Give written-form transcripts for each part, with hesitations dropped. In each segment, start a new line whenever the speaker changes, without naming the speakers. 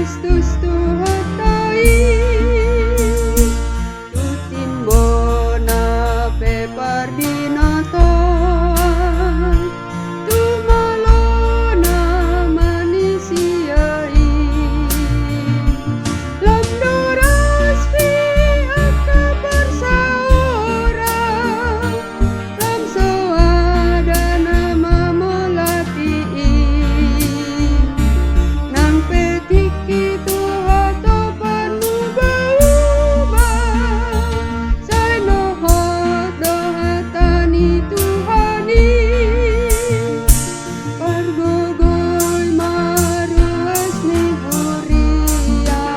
Kristus tuhatai tutin bona pepardinatan tumalona manisiai lamdoras fi akka bersaora lam sawadana mamolati nang petik itu hato panubah say nohot dohatani Tuhani pargogoy maruas ni Huria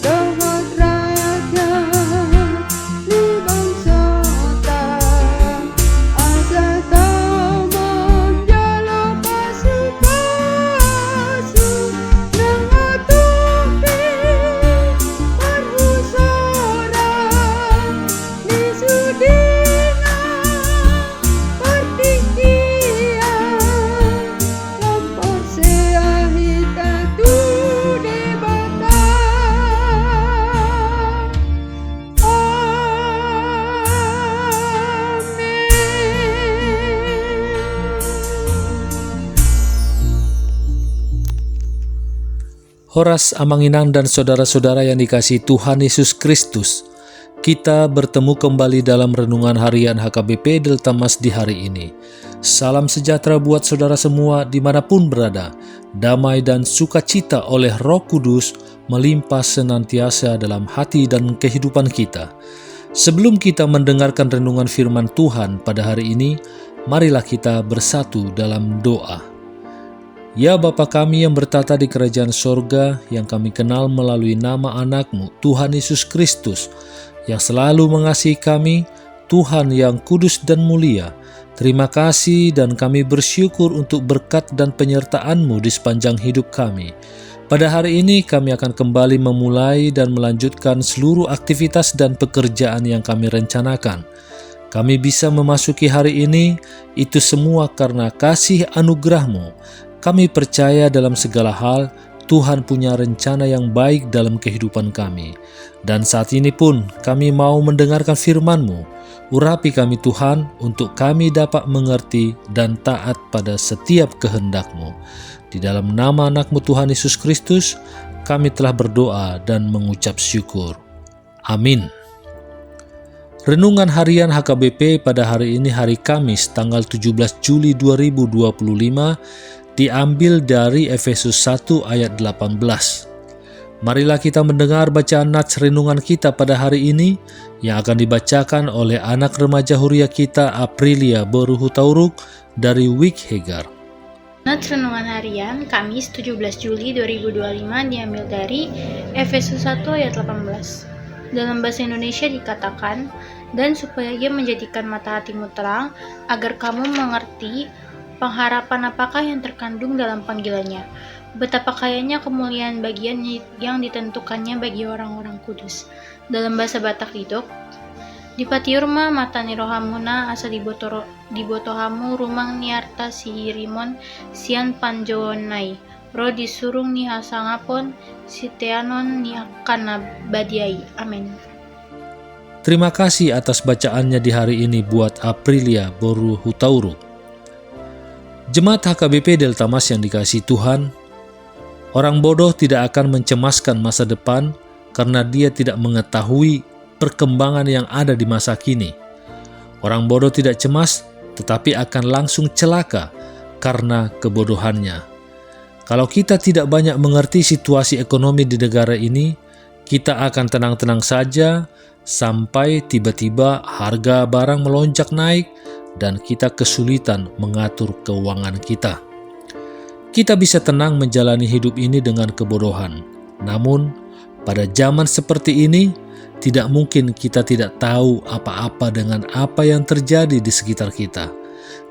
dohot rakyat ni bangsota asa tao menjala pasu-pasu nang atupi parhusora ni sudina partikian lampor seahita tu debata
Horas Amanginang dan saudara-saudara yang dikasihi Tuhan Yesus Kristus, kita bertemu kembali dalam renungan harian HKBP Delta Mas di hari ini. Salam sejahtera buat saudara semua dimanapun berada. Damai dan sukacita oleh Roh Kudus melimpah senantiasa dalam hati dan kehidupan kita. Sebelum kita mendengarkan renungan firman Tuhan pada hari ini, marilah kita bersatu dalam doa. Ya Bapa kami yang bertata di kerajaan sorga, yang kami kenal melalui nama anak-Mu, Tuhan Yesus Kristus, yang selalu mengasihi kami, Tuhan yang kudus dan mulia. Terima kasih dan kami bersyukur untuk berkat dan penyertaan-Mu di sepanjang hidup kami. Pada hari ini kami akan kembali memulai dan melanjutkan seluruh aktivitas dan pekerjaan yang kami rencanakan. Kami bisa memasuki hari ini, itu semua karena kasih anugerah-Mu. Kami percaya dalam segala hal, Tuhan punya rencana yang baik dalam kehidupan kami. Dan saat ini pun kami mau mendengarkan firman-Mu. Urapi kami Tuhan, untuk kami dapat mengerti dan taat pada setiap kehendak-Mu. Di dalam nama anak-Mu Tuhan Yesus Kristus, kami telah berdoa dan mengucap syukur. Amin. Renungan harian HKBP pada hari ini, hari Kamis, tanggal 17 Juli 2025, diambil dari Efesus 1 ayat 18. Marilah kita mendengar bacaan nats renungan kita pada hari ini yang akan dibacakan oleh anak remaja Huria kita Aprilia Boruhutauruk dari Wikhegar.
Nats renungan harian Kamis 17 Juli 2025 diambil dari Efesus 1 ayat 18. Dalam bahasa Indonesia dikatakan, dan supaya ia menjadikan mata hatimu terang, agar kamu mengerti pengharapan apakah yang terkandung dalam panggilannya, betapa kayanya kemuliaan bagian yang ditentukannya bagi orang-orang kudus. Dalam bahasa Batak Didok, dipatiurma matani rohamuna asa dibotohamu rumang niarta si rimon sian panjawonai, roh disurung ni hasangapon si teanon ni akana badiai. Amin.
Terima kasih atas bacaannya di hari ini buat Aprilia Boruhutauruk. Jemaat HKBP Delta Mas yang dikasihi Tuhan, orang bodoh tidak akan mencemaskan masa depan karena dia tidak mengetahui perkembangan yang ada di masa kini. Orang bodoh tidak cemas, tetapi akan langsung celaka karena kebodohannya. Kalau kita tidak banyak mengerti situasi ekonomi di negara ini, kita akan tenang-tenang saja sampai tiba-tiba harga barang melonjak naik dan kita kesulitan mengatur keuangan kita. Kita bisa tenang menjalani hidup ini dengan kebodohan. Namun, pada zaman seperti ini, tidak mungkin kita tidak tahu apa-apa dengan apa yang terjadi di sekitar kita.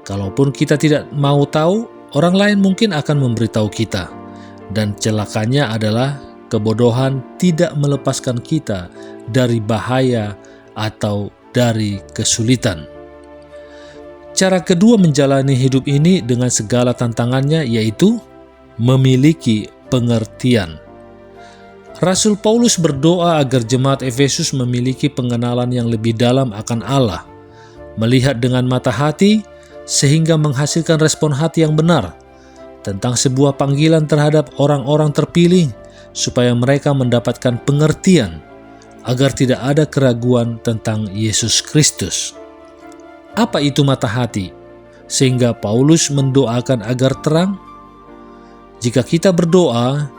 Kalaupun kita tidak mau tahu, orang lain mungkin akan memberitahu kita. Dan celakanya adalah kebodohan tidak melepaskan kita dari bahaya atau dari kesulitan. Cara kedua menjalani hidup ini dengan segala tantangannya yaitu memiliki pengertian. Rasul Paulus berdoa agar jemaat Efesus memiliki pengenalan yang lebih dalam akan Allah, melihat dengan mata hati sehingga menghasilkan respon hati yang benar tentang sebuah panggilan terhadap orang-orang terpilih, supaya mereka mendapatkan pengertian agar tidak ada keraguan tentang Yesus Kristus. Apa itu mata hati? Sehingga Paulus mendoakan agar terang. Jika kita berdoa,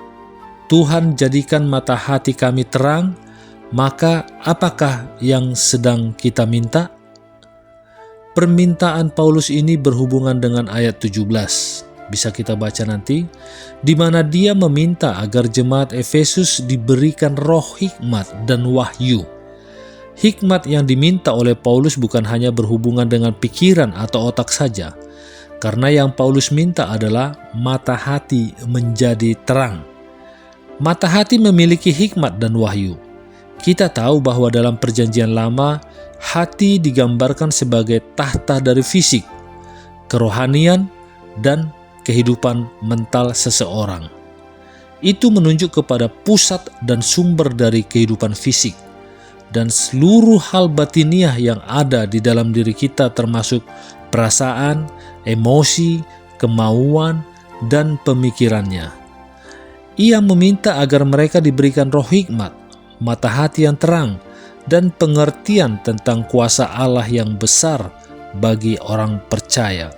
Tuhan jadikan mata hati kami terang, maka apakah yang sedang kita minta? Permintaan Paulus ini berhubungan dengan ayat 17. Bisa kita baca nanti, di mana dia meminta agar jemaat Efesus diberikan roh hikmat dan wahyu. Hikmat yang diminta oleh Paulus bukan hanya berhubungan dengan pikiran atau otak saja, karena yang Paulus minta adalah mata hati menjadi terang. Mata hati memiliki hikmat dan wahyu. Kita tahu bahwa dalam Perjanjian Lama, hati digambarkan sebagai tahta dari fisik, kerohanian, dan kehidupan mental seseorang. Itu menunjuk kepada pusat dan sumber dari kehidupan fisik, dan seluruh hal batiniah yang ada di dalam diri kita, termasuk perasaan, emosi, kemauan, dan pemikirannya. Ia meminta agar mereka diberikan roh hikmat, mata hati yang terang, dan pengertian tentang kuasa Allah yang besar bagi orang percaya.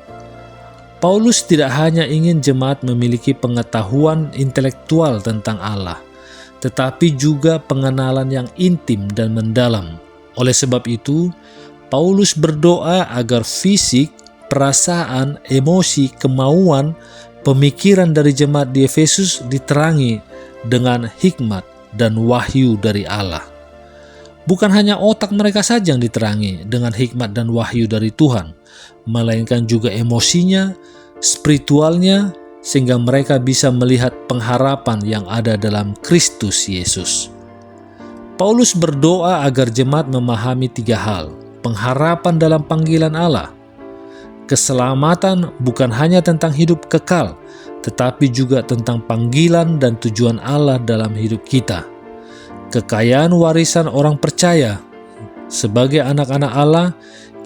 Paulus tidak hanya ingin jemaat memiliki pengetahuan intelektual tentang Allah, tetapi juga pengenalan yang intim dan mendalam. Oleh sebab itu, Paulus berdoa agar fisik, perasaan, emosi, kemauan, pemikiran dari jemaat di Efesus diterangi dengan hikmat dan wahyu dari Allah. Bukan hanya otak mereka saja yang diterangi dengan hikmat dan wahyu dari Tuhan, melainkan juga emosinya, spiritualnya, sehingga mereka bisa melihat pengharapan yang ada dalam Kristus Yesus. Paulus berdoa agar jemaat memahami 3 hal: pengharapan dalam panggilan Allah, keselamatan bukan hanya tentang hidup kekal, tetapi juga tentang panggilan dan tujuan Allah dalam hidup kita, kekayaan warisan orang percaya. Sebagai anak-anak Allah,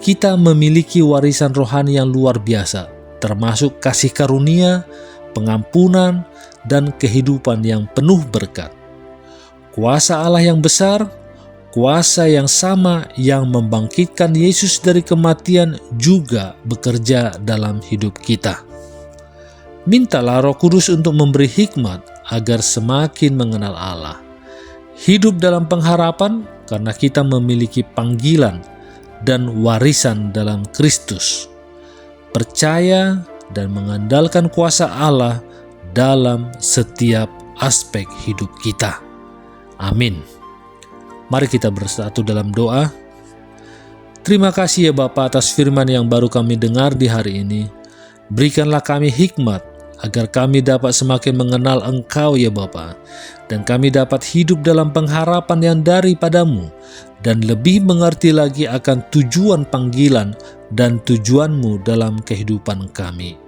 kita memiliki warisan rohani yang luar biasa, termasuk kasih karunia, pengampunan, dan kehidupan yang penuh berkat. Kuasa Allah yang besar, kuasa yang sama yang membangkitkan Yesus dari kematian juga bekerja dalam hidup kita. Mintalah Roh Kudus untuk memberi hikmat agar semakin mengenal Allah. Hidup dalam pengharapan karena kita memiliki panggilan dan warisan dalam Kristus. Percaya dan mengandalkan kuasa Allah dalam setiap aspek hidup kita. Amin. Mari kita bersatu dalam doa. Terima kasih ya Bapa atas firman yang baru kami dengar di hari ini. Berikanlah kami hikmat agar kami dapat semakin mengenal Engkau ya Bapa, dan kami dapat hidup dalam pengharapan yang daripadamu, dan lebih mengerti lagi akan tujuan panggilan dan tujuan-Mu dalam kehidupan kami.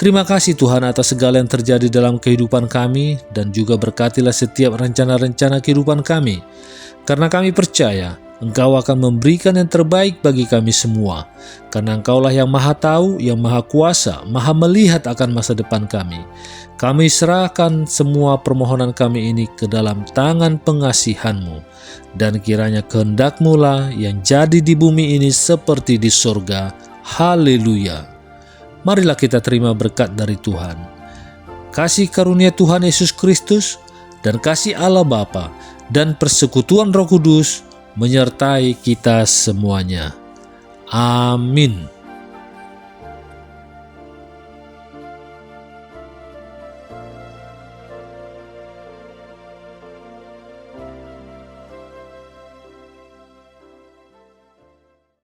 Terima kasih Tuhan atas segala yang terjadi dalam kehidupan kami, dan juga berkatilah setiap rencana-rencana kehidupan kami, karena kami percaya Engkau akan memberikan yang terbaik bagi kami semua, karena Engkaulah yang Maha Tahu, yang Maha Kuasa, Maha Melihat akan masa depan kami. Kami serahkan semua permohonan kami ini ke dalam tangan pengasihan-Mu, dan kiranya kehendak-Mu lah yang jadi di bumi ini seperti di surga. Haleluya. Marilah kita terima berkat dari Tuhan. Kasih karunia Tuhan Yesus Kristus, dan kasih Allah Bapa, dan persekutuan Roh Kudus menyertai kita semuanya. Amin.